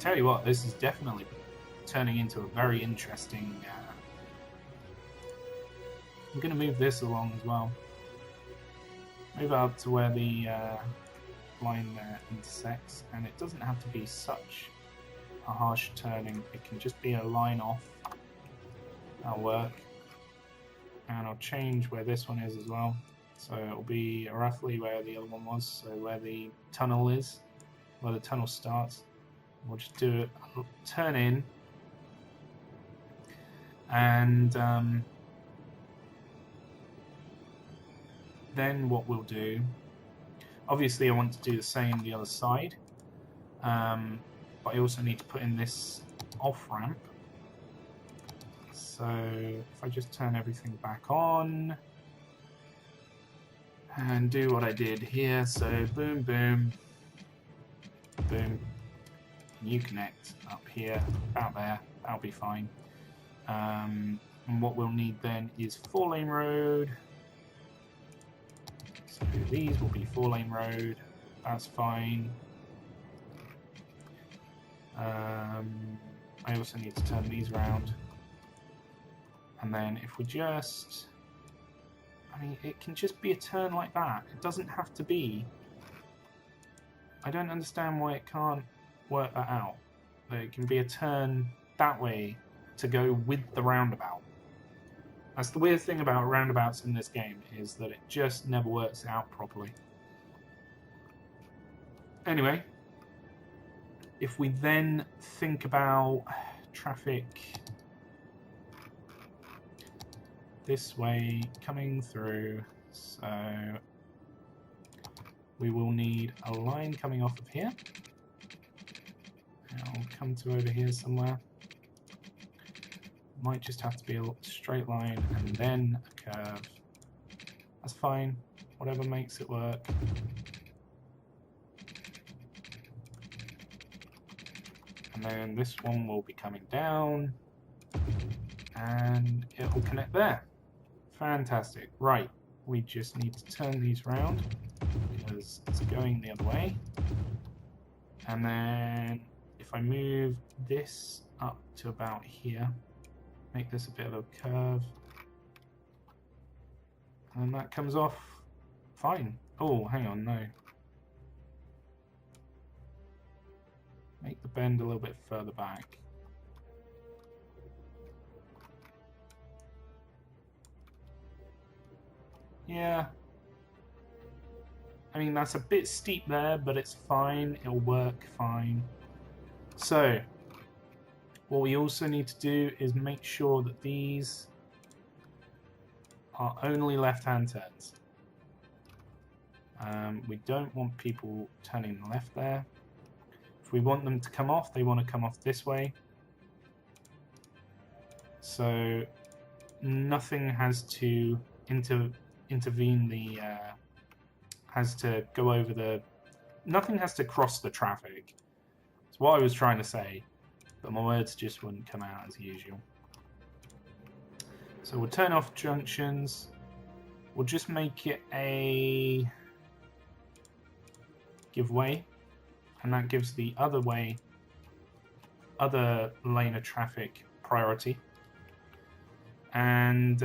tell you what, this is definitely turning into a very interesting... I'm going to move this along as well. Move out to where the line there intersects, and it doesn't have to be such a harsh turning. It can just be a line off. That'll work. And I'll change where this one is as well. So it'll be roughly where the other one was, so where the tunnel is, where the tunnel starts. We'll just do a turn in, and then what we'll do, obviously I want to do the same the other side, but I also need to put in this off-ramp. So if I just turn everything back on and do what I did here, so boom, boom, boom, you connect up here, about there, that'll be fine. And what we'll need then is 4-lane road. So these will be 4-lane road, that's fine. I also need to turn these around. And then if we just... I mean, it can just be a turn like that. It doesn't have to be... I don't understand why it can't work that out. That it can be a turn that way to go with the roundabout. That's the weird thing about roundabouts in this game, is that it just never works out properly. Anyway, if we then think about traffic this way coming through, so we will need a line coming off of here. I'll come to over here somewhere. Might just have to be a straight line and then a curve. That's fine, whatever makes it work. And then this one will be coming down and it will connect there. Fantastic. Right, we just need to turn these around because it's going the other way. And then if I move this up to about here, make this a bit of a curve, and that comes off fine. Oh, hang on, no. Make the bend a little bit further back. Yeah. I mean, that's a bit steep there, but it's fine. It'll work fine. So, what we also need to do is make sure that these are only left-hand turns. We don't want people turning left there. If we want them to come off, they want to come off this way. So nothing has to intervene the... has to go over the... Nothing has to cross the traffic. That's what I was trying to say. But my words just wouldn't come out as usual. So we'll turn off junctions. We'll just make it a give way, and that gives the other way, other lane of traffic priority. And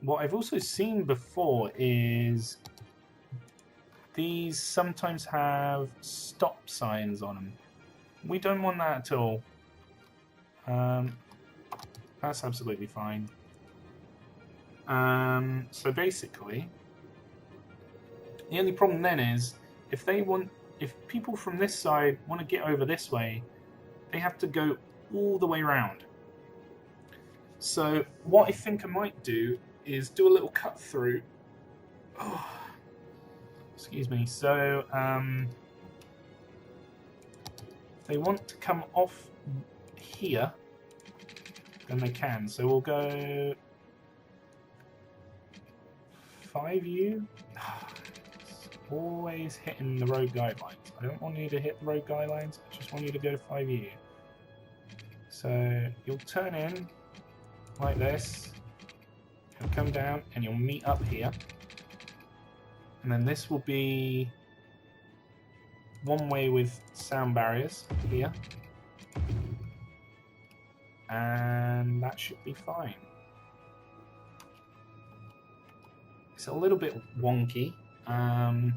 what I've also seen before is these sometimes have stop signs on them. We don't want that at all. That's absolutely fine. So basically, the only problem then is if people from this side want to get over this way, they have to go all the way around. So what I think I might do is do a little cut through. Oh, excuse me. So if they want to come off here, then they can. So we'll go 5U. Always hitting the road guidelines. I don't want you to hit the road guidelines, I just want you to go to 5U. So you'll turn in like this, you'll come down and you'll meet up here. And then this will be one way with sound barriers here. And that should be fine. It's a little bit wonky. Can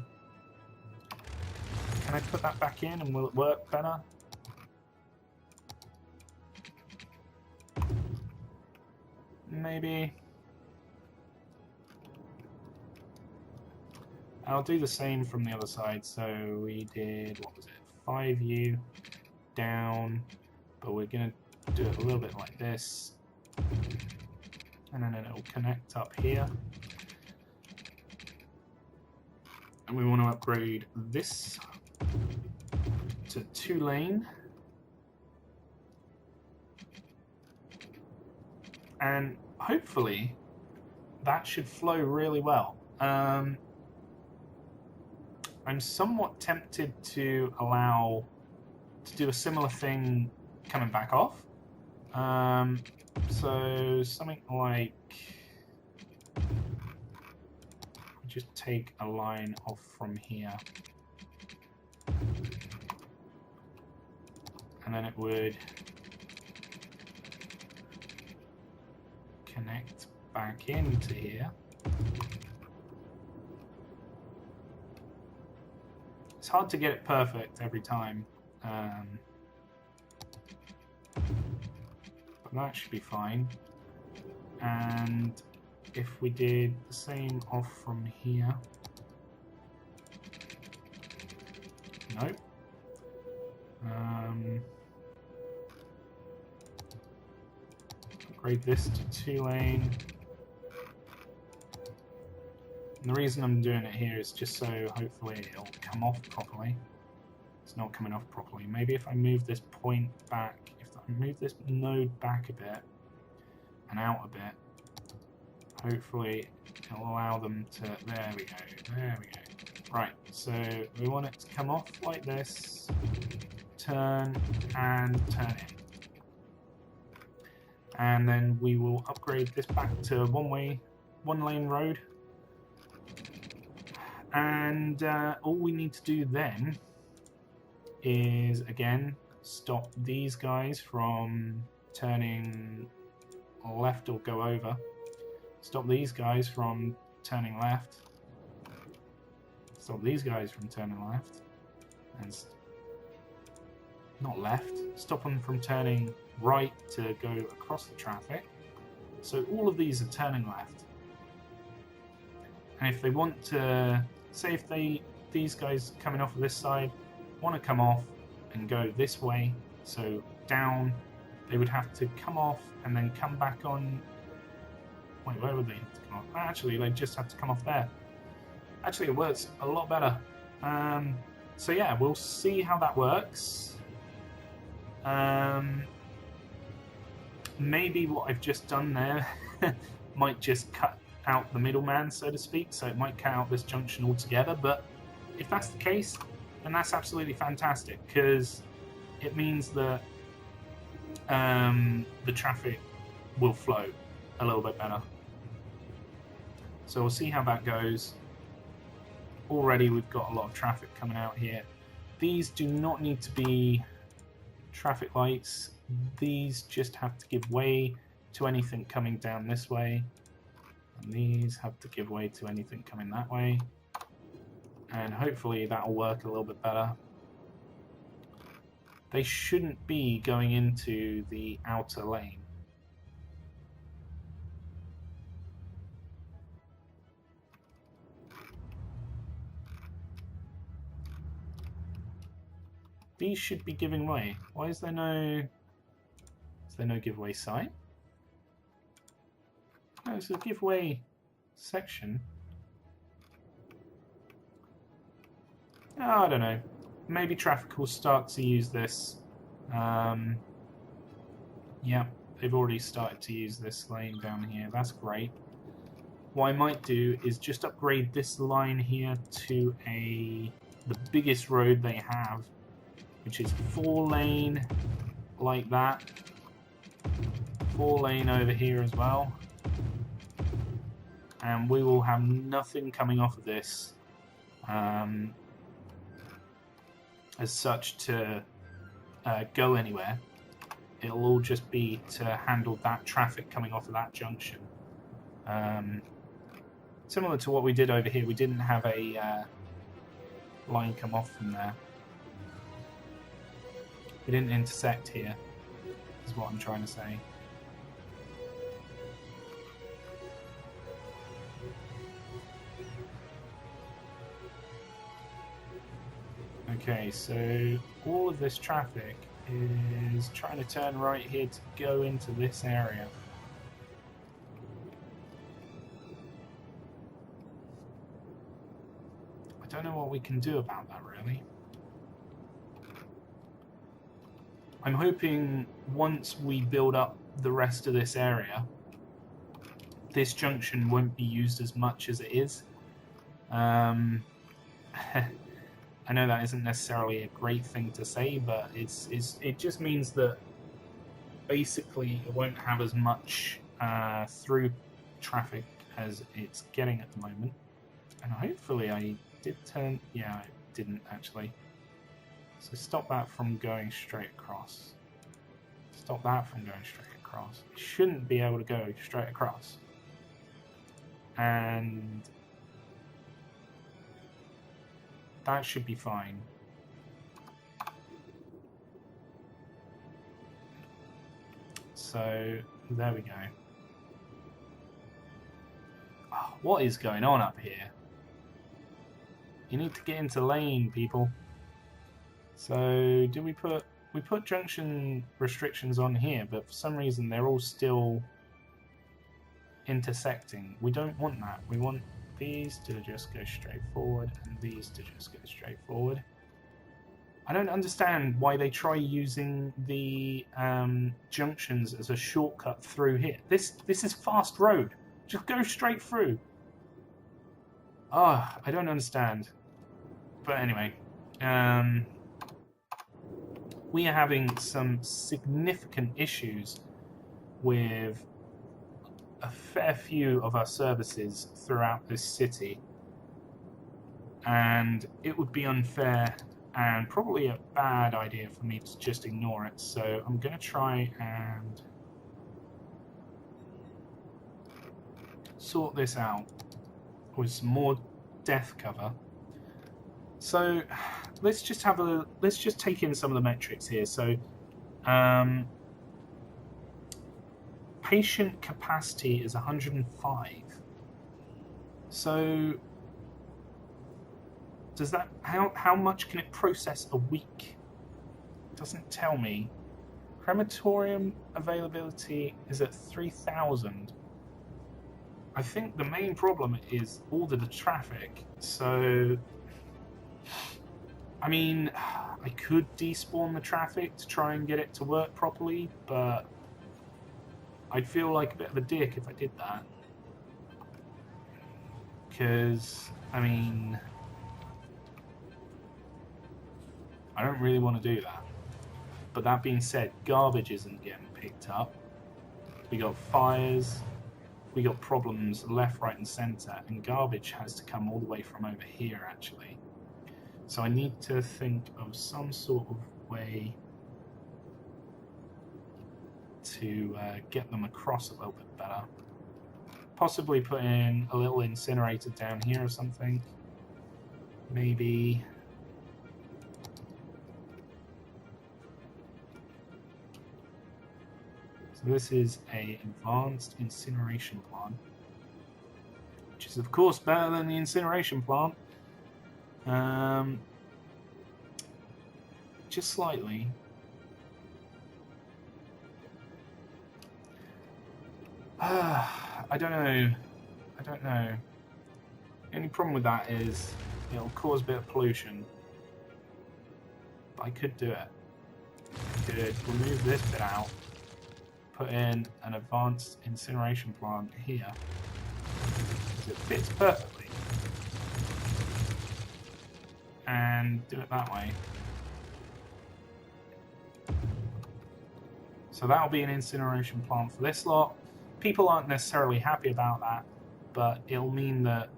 I put that back in and will it work better? Maybe. I'll do the same from the other side. So we did, what was it, 5U down, but we're going to do it a little bit like this. And then it will connect up here. And we want to upgrade this to 2-lane. And hopefully that should flow really well. I'm somewhat tempted to do a similar thing coming back off. So something like, just take a line off from here, and then it would connect back into here. It's hard to get it perfect every time, but that should be fine. And if we did the same off from here, nope. Upgrade this to 2-lane. And the reason I'm doing it here is just so hopefully it'll come off properly. It's not coming off properly. Maybe if I move this point back, if I move this node back a bit and out a bit, hopefully it'll allow them to, there we go. Right, so we want it to come off like this, turn and turn in. And then we will upgrade this back to one-lane road. And all we need to do then is, again, stop these guys from turning left or go over. Stop these guys from turning left. Stop these guys from turning left. And not left. Stop them from turning right to go across the traffic. So all of these are turning left. And if they want to, say if these guys coming off of this side want to come off and go this way, so down, they would have to come off and then come back on. Wait, where would they have to come off? Actually, they just have to come off there. Actually, it works a lot better. So yeah, we'll see how that works. Maybe what I've just done there might just cut out the middleman, so to speak, so it might cut out this junction altogether, but if that's the case, then that's absolutely fantastic, because it means that the traffic will flow a little bit better. So we'll see how that goes. Already we've got a lot of traffic coming out here. These do not need to be traffic lights. These just have to give way to anything coming down this way. And these have to give way to anything coming that way. And hopefully that'll work a little bit better. They shouldn't be going into the outer lane. These should be giving way. Why is there no giveaway sign? No, it's a giveaway section. Oh, I don't know. Maybe traffic will start to use this. Yeah, they've already started to use this lane down here. That's great. What I might do is just upgrade this line here to the biggest road they have, which is 4-lane, like that. 4-lane over here as well. And we will have nothing coming off of this as such to go anywhere. It'll all just be to handle that traffic coming off of that junction. Similar to what we did over here, we didn't have a line come off from there. We didn't intersect here, is what I'm trying to say. Okay, so all of this traffic is trying to turn right here to go into this area. I don't know what we can do about that, really. I'm hoping once we build up the rest of this area, this junction won't be used as much as it is. I know that isn't necessarily a great thing to say, but it just means that basically it won't have as much through traffic as it's getting at the moment. And hopefully I did turn... Yeah, I didn't actually. So stop that from going straight across. Stop that from going straight across. It shouldn't be able to go straight across. And that should be fine. So there we go. Oh, what is going on up here? You need to get into lane, people. So do we put junction restrictions on here, but for some reason they're all still intersecting. We don't want that. We want these to just go straight forward and these to just go straight forward. I don't understand why they try using the junctions as a shortcut through here. This is fast road. Just go straight through. Ah, I don't understand. But anyway, we are having some significant issues with a fair few of our services throughout this city, and it would be unfair and probably a bad idea for me to just ignore it. So I'm going to try and sort this out with some more death cover. So let's just take in some of the metrics here. So patient capacity is 105. So does that how much can it process a week? It doesn't tell me. Crematorium availability is at 3,000. I think the main problem is all the traffic. So I mean, I could despawn the traffic to try and get it to work properly, but I'd feel like a bit of a dick if I did that. Because, I mean, I don't really want to do that. But that being said, garbage isn't getting picked up. We got fires, we got problems left, right and centre, and garbage has to come all the way from over here actually. So I need to think of some sort of way to get them across a little bit better. Possibly put in a little incinerator down here or something. Maybe. So this is an advanced incineration plant, which is of course better than the incineration plant. Just slightly. I don't know. The only problem with that is it'll cause a bit of pollution. But I could do it. I could remove this bit out, put in an advanced incineration plant here, because it fits perfectly, and do it that way. So that'll be an incineration plant for this lot. People aren't necessarily happy about that, but it'll mean that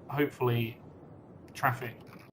hopefully traffic